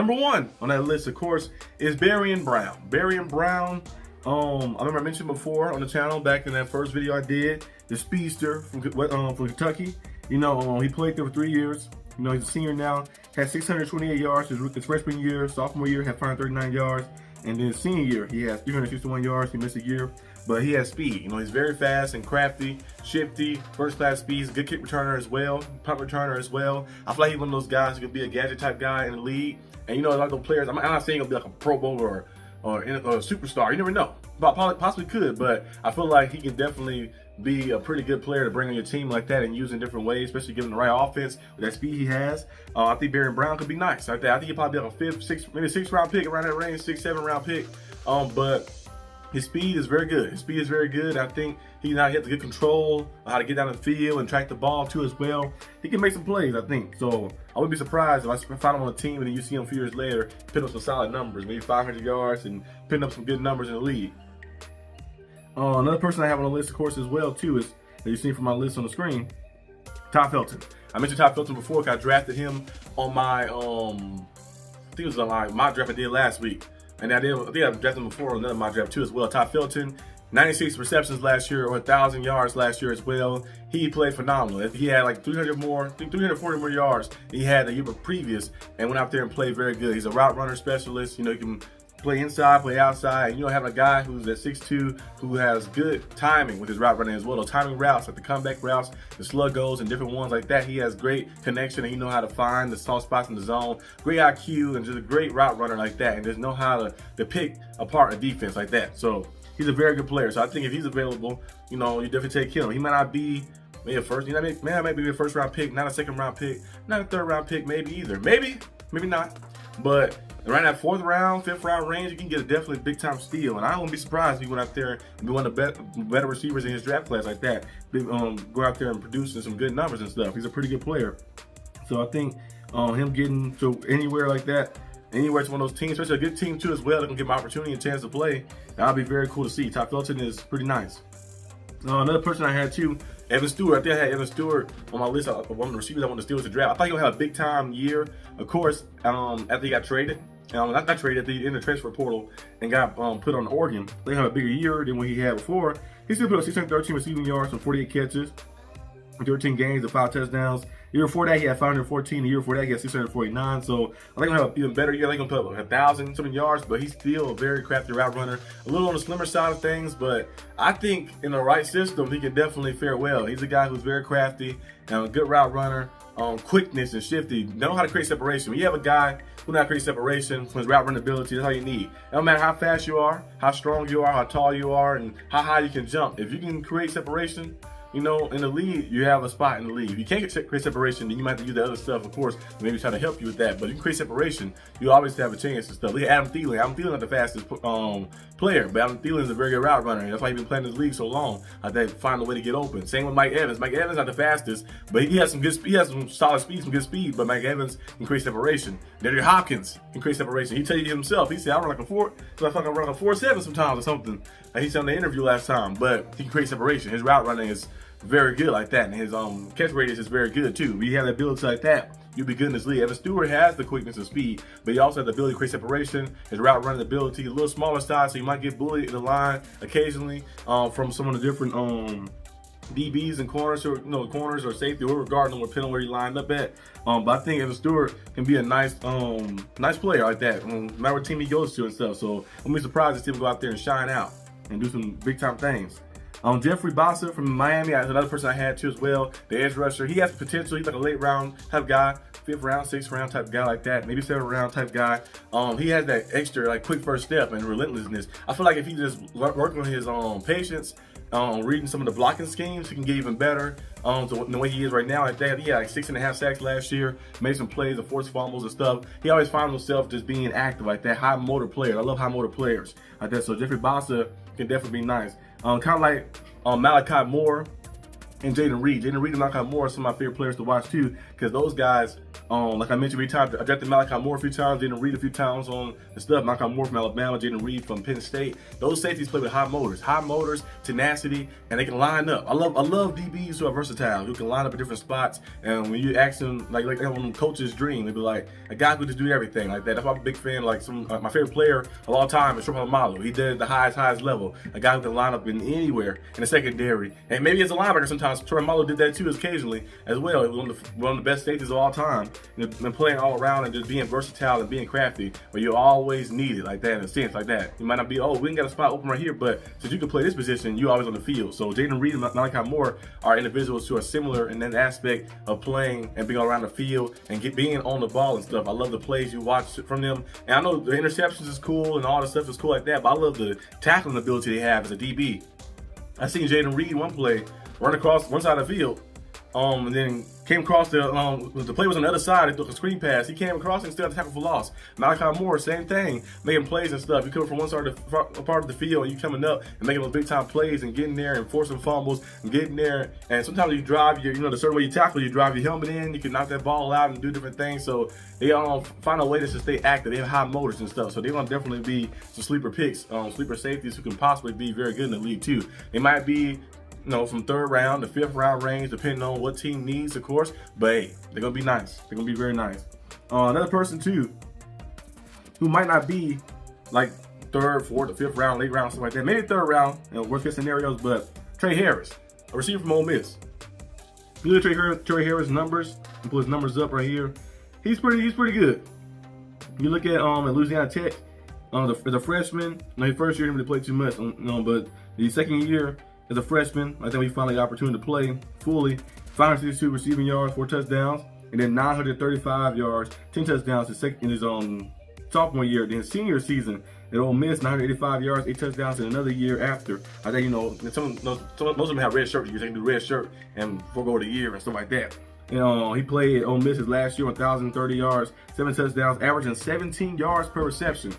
number one on that list, of course, is Barian Brown. Barian Brown, I remember I mentioned before on the channel back in that first video I did, the speedster from Kentucky. You know, he played there for 3 years. You know, he's a senior now. Had 628 yards his freshman year. Sophomore year had 539 yards. And then senior year, he has 361 yards. He missed a year, but he has speed. You know, he's very fast and crafty, shifty, first-class speed. He's a good kick returner as well, punt returner as well. I feel like he's one of those guys who could be a gadget-type guy in the league. And, you know, a lot of those players, I'm not saying he'll be like a Pro Bowler or a superstar. You never know. Possibly could, but I feel like he can definitely be a pretty good player to bring on your team like that and use in different ways, especially given the right offense with that speed he has. I think Barian Brown could be nice like that. I think he'll probably be like a fifth, sixth, maybe sixth round pick around that range, 6th, 7th round pick. But his speed is very good. His speed is very good. I think he has good control of how to get down the field and track the ball too as well. He can make some plays, I think. So I wouldn't be surprised if I find him on a team and then you see him a few years later putting up some solid numbers, maybe 500 yards and putting up some good numbers in the league. Another person I have on the list, of course, as well, too, is that you've seen from my list on the screen, Ty Felton. I mentioned Ty Felton before because I drafted him on my, I think it was on my mock draft I did last week. And I think I drafted him before on another mock draft, too, as well. Ty Felton, 96 receptions last year, or 1,000 yards last year as well. He played phenomenal. He had like 340 more yards than he had the year previous and went out there and played very good. He's a route runner specialist. You know, he can play inside, play outside, and you know, having a guy who's at 6'2", who has good timing with his route running as well. Those timing routes, like the comeback routes, the slug goals, and different ones like that. He has great connection, and he knows how to find the soft spots in the zone. Great IQ, and just a great route runner like that. And just know how to pick apart a defense like that. So he's a very good player. So I think if he's available, you know, you definitely take him. He might not be maybe a first, you know, maybe a first round pick, not a second round pick, not a third round pick, maybe either. Maybe not. But around that 4th round, 5th round range, you can get a definitely big time steal. And I wouldn't be surprised if he went out there and be one of the better receivers in his draft class like that. Go out there and producing some good numbers and stuff. He's a pretty good player. So I think him getting to anywhere like that, anywhere to one of those teams, especially a good team too as well, that can give him opportunity and chance to play, that'll be very cool to see. Ty Felton is pretty nice. Another person I had too, Evan Stewart. I think I had Evan Stewart on my list of one of the receivers I want the Steelers to draft. I thought he would have a big time year, of course, after he got traded. Not traded, at the end of the transfer portal and got put on Oregon. They have a bigger year than what he had before. He still put up 613 receiving yards from 48 catches, 13 games and 5 touchdowns. The year before that, he had 514. The year before that, he had 649. So I think he'll have an even better year. I think he'll put up 1,000-something yards, but he's still a very crafty route runner. A little on the slimmer side of things, but I think in the right system, he can definitely fare well. He's a guy who's very crafty and a good route runner. Quickness and shifty, know how to create separation. When you have a guy who knows how to create separation from his route running ability, that's all you need. It don't matter how fast you are, how strong you are, how tall you are, and how high you can jump. If you can create separation, you know, in the league, you have a spot in the league. If you can't create separation, then you might have to use the other stuff, of course, maybe try to help you with that. But if you can create separation, you always have a chance and stuff. Look at Adam Thielen. Adam Thielen's not the fastest player, but Adam Thielen is a very good route runner. And that's why he's been playing in this league so long. They find a way to get open. Same with Mike Evans. Mike Evans not the fastest, but he has some good speed. He has some solid speed, some good speed. But Mike Evans can create separation. Andrew Hopkins can create separation. He tell you himself. He said, I run like a 4.7 sometimes or something. Like he said on the interview last time. But he can create separation. His route running is very good like that, and his catch radius is very good too. If you have the ability like that, you'll be good in this league. Evan Stewart has the quickness and speed, but he also has the ability to create separation. His route running ability, a little smaller size, so you might get bullied in the line occasionally from some of the different DBs and corners, or corners or safety, or regarding or depending on where you lined up at. But I think Evan Stewart can be a nice player like that, no matter what team he goes to and stuff. So I'm be surprised to see him go out there and shine out and do some big time things. Jeffrey Bossa from Miami, another person I had too as well, the edge rusher. He has potential. He's like a late round type guy, 5th round, 6th round type guy like that, maybe 7th round type guy. He has that extra like quick first step and relentlessness. I feel like if he just work on his patience, reading some of the blocking schemes, he can get even better. So the way he is right now like that, he had like 6.5 sacks last year, made some plays of forced fumbles and stuff. He always finds himself just being active like that, high motor player. I love high motor players like that. So Jeffrey Bossa can definitely be nice. Kind of like Malachi Moore and Jaden Reed. Jaden Reed and Malachi Moore are some of my favorite players to watch too, because those guys, like I mentioned, I drafted Malachi Moore a few times, Jaden Reed a few times on the stuff. Malachi Moore from Alabama, Jaden Reed from Penn State. Those safeties play with high motors, tenacity, and they can line up. I love DBs who are versatile, who can line up at different spots. And when you ask them, like on coach's dream, they'd be like a guy who just do everything like that. That's why I'm a big fan. Like my favorite player of all time is Troy Malo. He did the highest level. A guy who can line up in anywhere in the secondary, and maybe as a linebacker sometimes. Troy Malo did that too occasionally as well. He was one of the best safeties of all time, and playing all around and just being versatile and being crafty. But you always need it like that in a sense like that. You might not be, oh, we ain't got a spot open right here, but since you can play this position, you always on the field. So Jaden Reed and Malachi Moore are individuals who are similar in that aspect of playing and being around the field and being on the ball and stuff. I love the plays you watch from them, and I know the interceptions is cool and all the stuff is cool like that, but I love the tackling ability they have as a DB. I seen Jaden Reed one play run across one side of the field, and then came across the play was on the other side. It took a screen pass. He came across and still had to tackle for loss. Malachi Moore, same thing, making plays and stuff. You come from one side of the part of the field, and you coming up and making those big time plays and getting there and forcing fumbles and getting there. And sometimes you drive the certain way you tackle, you drive your helmet in, you can knock that ball out and do different things. So they find a way to stay active. They have high motors and stuff. So they're gonna definitely be some sleeper picks, sleeper safeties who can possibly be very good in the league too. They might be, from 3rd round to 5th round range, depending on what team needs, of course. But hey, they're gonna be nice. They're gonna be very nice. Another person too, who might not be like 3rd, 4th, or 5th round, late round, something like that. Maybe 3rd round, worst case scenarios. But Trey Harris, a receiver from Ole Miss. You look at Trey Harris' numbers and pull his numbers up right here. He's pretty good. You look at Louisiana Tech, as a freshman. His first year he didn't really play too much, but the second year as a freshman, I think we finally got the opportunity to play fully. 562 receiving yards, 4 touchdowns, and then 935 yards, 10 touchdowns in his sophomore year. Then senior season at Ole Miss, 985 yards, 8 touchdowns in another year after. I think, most of them have red shirts. You can do red shirt and forego the year and stuff like that. And he played at Ole Miss his last year, 1,030 yards, 7 touchdowns, averaging 17 yards per reception.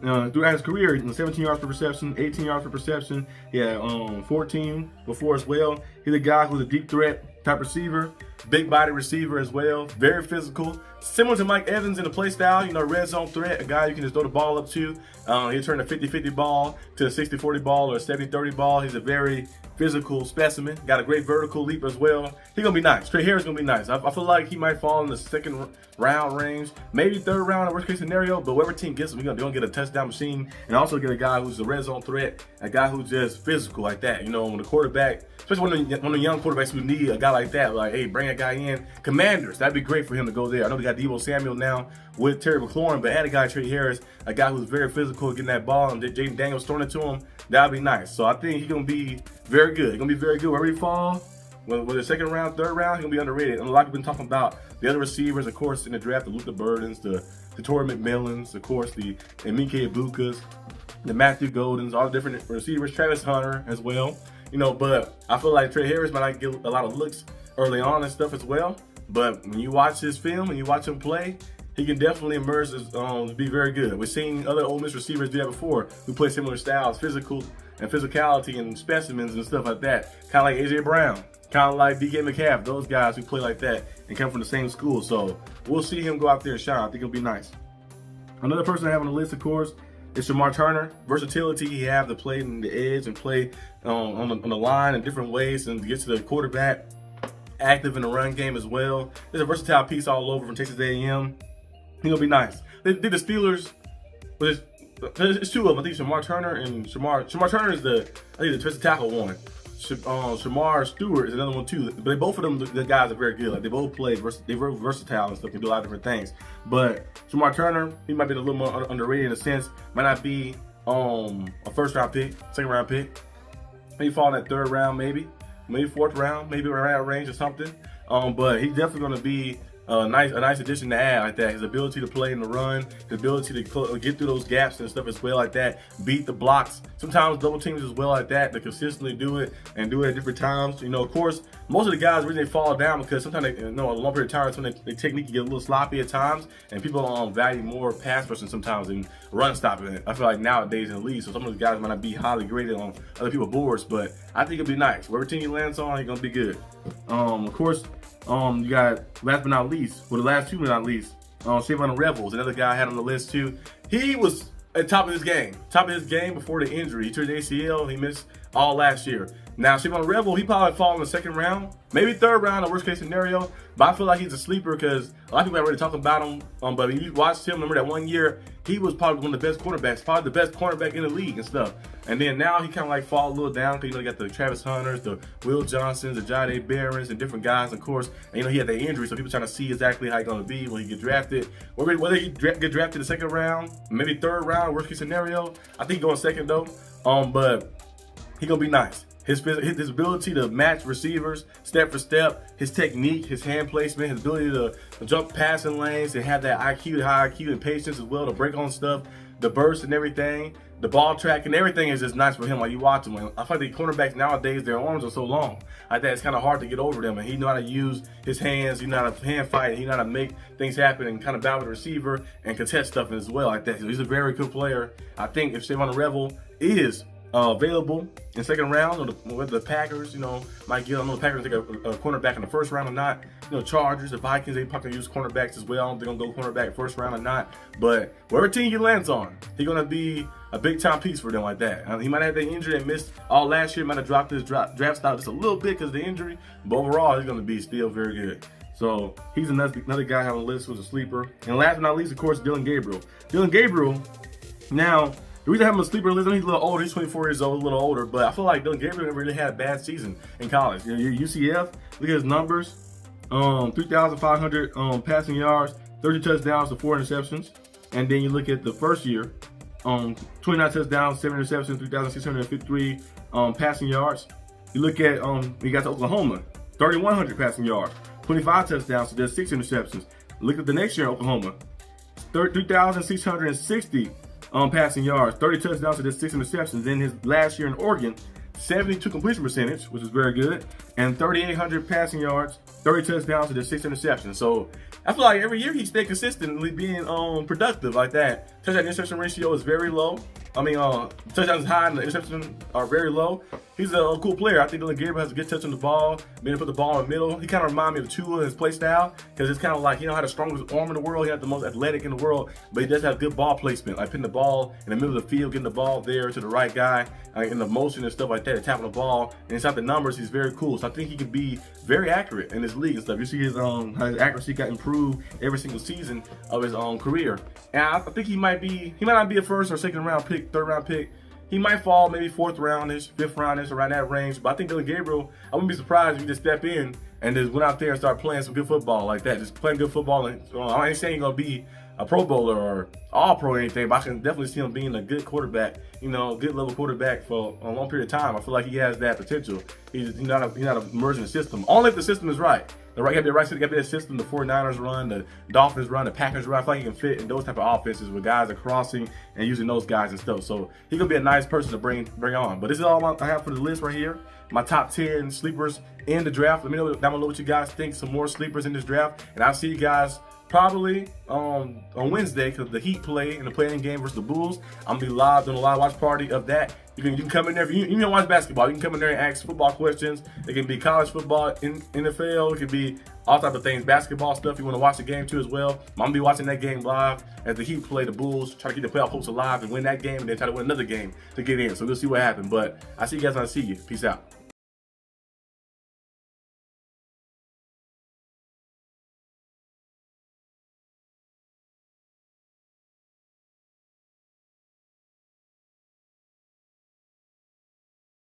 Throughout his career, 17 yards per reception, 18 yards per reception. He had 14 before as well. He's a guy who's a deep threat type receiver, big body receiver as well, very physical. Similar to Mike Evans in the play style, red zone threat, a guy you can just throw the ball up to. He'll turn a 50-50 ball to a 60-40 ball or a 70-30 ball. He's a very physical specimen. Got a great vertical leap as well. He's going to be nice. Trey Harris is going to be nice. I feel like he might fall in the 2nd round range, maybe 3rd round in worst case scenario, but whatever team gets him, they're going to get a touchdown machine and also get a guy who's a red zone threat, a guy who's just physical like that. When the quarterback, especially one of the young quarterbacks who need a guy like that, like, hey, bring a guy in. Commanders, that'd be great for him to go there. I know they got Deebo Samuel now with Terry McLaurin, but add a guy, Trey Harris, a guy who's very physical, getting that ball, and Jaden Daniels throwing it to him. That'd be nice. So I think he's going to be very good. He's going to be very good wherever he falls. Whether the 2nd round, 3rd round, he's going to be underrated. And a lot of people been talking about the other receivers, of course, in the draft, the Luther Burdens, the Torrey McMillans, of course, the Emeka Ibukas, the Matthew Goldens, all the different receivers, Travis Hunter as well. But I feel like Trey Harris might not get a lot of looks early on and stuff as well. But when you watch his film and you watch him play, he can definitely emerge as to be very good. We've seen other Ole Miss receivers do that before, who play similar styles, physicality and specimens and stuff like that. Kind of like AJ Brown, kind of like DK Metcalf, those guys who play like that and come from the same school. So we'll see him go out there and shine. I think it'll be nice. Another person I have on the list, of course, is Shamar Turner. Versatility he have to play in the edge and play on the line in different ways and to get to the quarterback. Active in the run game as well. There's a versatile piece all over from Texas A&M. He's going to be nice. They did the Steelers, but it's 2 of them. I think Shamar Turner and Shamar Turner is the defensive tackle one. Shamar Stewart is another one too. But both of them, the guys are very good. Like they both play, they're very versatile and stuff. Can do a lot of different things. But Shamar Turner, he might be a little more underrated in a sense. Might not be a 1st round pick, 2nd round pick. Maybe fall in that 3rd round, maybe 4th round, maybe around range or something. But he's definitely going to be a nice addition to add like that. His ability to play in the run, his ability to get through those gaps and stuff as well like that, beat the blocks, sometimes double teams as well like that, to consistently do it and do it at different times. You know, of course, most of the guys really fall down because sometimes they, you know, a long period of time, some of their technique can get a little sloppy at times, and people value more pass rushing sometimes than run stopping. I feel like nowadays in the league, so some of the guys might not be highly graded on other people's boards, but I think it'll be nice. Whatever team he lands on, he's gonna be good. Of course, you got, last but not least, well, the last two but not least, Savon Rebels, another guy I had on the list too. He was at top of his game before the injury. He tore the ACL, he missed all last year. Now, Savon Rebel, he probably fall in the second round, maybe third round, a worst case scenario, but I feel like he's a sleeper because a lot of people have already talked about him, but when you watched him, remember that 1 year, he was probably one of the best quarterbacks, probably the best cornerback in the league and stuff. And then now he kind of like fall a little down because, you know, you got the Travis Hunters, the Will Johnsons, the Jahdae Barons, and different guys, of course. And, you know, he had the injury, so people trying to see exactly how he's going to be when he get drafted. Whether he get drafted in the second round, maybe third round, worst case scenario, I think going second though. But he going to be nice. His ability to match receivers step for step, his technique, his hand placement, his ability to jump passing lanes and have that IQ, high IQ and patience as well to break on stuff, the burst and everything, the ball track and everything is just nice for him while you watch him. I feel like the cornerbacks nowadays, their arms are so long. I think it's kind of hard to get over them, and he know how to use his hands, he know how to hand fight, he know how to make things happen and kind of battle with the receiver and contest stuff as well like that. So he's a very good player. I think if Savon Rebel is available in second round, or whether the Packers, you know, might get, I don't know, the Packers take a cornerback in the first round or not. You know, Chargers, the Vikings, they probably use cornerbacks as well. They're gonna go cornerback first round or not. But whatever team he lands on, he's gonna be a big time piece for them like that. He might have that injury and missed all last year, might have dropped his draft stock just a little bit because of the injury, but overall he's gonna be still very good. So he's another guy on the list who's a sleeper. And last but not least, of course, Dillon Gabriel. Dillon Gabriel, now, the reason I have him a sleeper list, he's a little older, he's 24 years old, a little older, but I feel like Dillon Gabriel never really had a bad season in college. You know, UCF, look at his numbers, 3,500 passing yards, 30 touchdowns to 4 interceptions. And then you look at the first year, 29 touchdowns, 7 interceptions, 3,653 passing yards. You look at, he got to Oklahoma, 3,100 passing yards, 25 touchdowns to just 6 interceptions. Look at the next year in Oklahoma, 3,660 passing yards, 30 touchdowns to just 6 interceptions. Then his last year in Oregon, 72 completion percentage, which is very good, and 3,800 passing yards, 30 touchdowns to just 6 interceptions. So I feel like every year he stayed consistently being productive like that. Touchdown interception ratio is very low. I mean, touchdowns high and the interceptions are very low. He's a cool player. I think Dillon Gabriel has a good touch on the ball, being able to put the ball in the middle. He kind of reminds me of Tua in his play style, because it's kind of like, he don't have the strongest arm in the world, he has the most athletic in the world, but he does have good ball placement, like putting the ball in the middle of the field, getting the ball there to the right guy, in the motion and stuff like that, tapping the ball, and inside the numbers, he's very cool. So I think he could be very accurate in this league and stuff. You see his accuracy got improved every single season of his career, and I think he might not be a first or second round pick, third round pick. He might fall maybe fourth roundish, fifth roundish, around that range. But I think Dillon Gabriel, I wouldn't be surprised if he just step in and just went out there and start playing some good football like that. Just playing good football. And I ain't saying he's gonna be a Pro Bowler or All Pro or anything, but I can definitely see him being a good quarterback. You know, good level quarterback for a long period of time. I feel like he has that potential. He's not immersed in the system. Only if the system is right. The right, got to be a system the 49ers run, the Dolphins run, the Packers run. I feel like he can fit in those type of offenses where guys are crossing and using those guys and stuff. So he's gonna be a nice person to bring on. But this is all I have for the list right here. My top 10 sleepers in the draft. Let me know down below what you guys think. Some more sleepers in this draft, and I'll see you guys probably on Wednesday, because the Heat play in the play-in game versus the Bulls. I'm gonna be live doing a live watch party of that. You can come in there. If you don't watch basketball, you can come in there and ask football questions. It can be college football, NFL. It can be all type of things, basketball stuff. You want to watch the game too as well. I'm gonna be watching that game live as the Heat play the Bulls, try to keep the playoff hopes alive and win that game, and then try to win another game to get in. So we'll see what happens. But I see you guys when I see you. Peace out.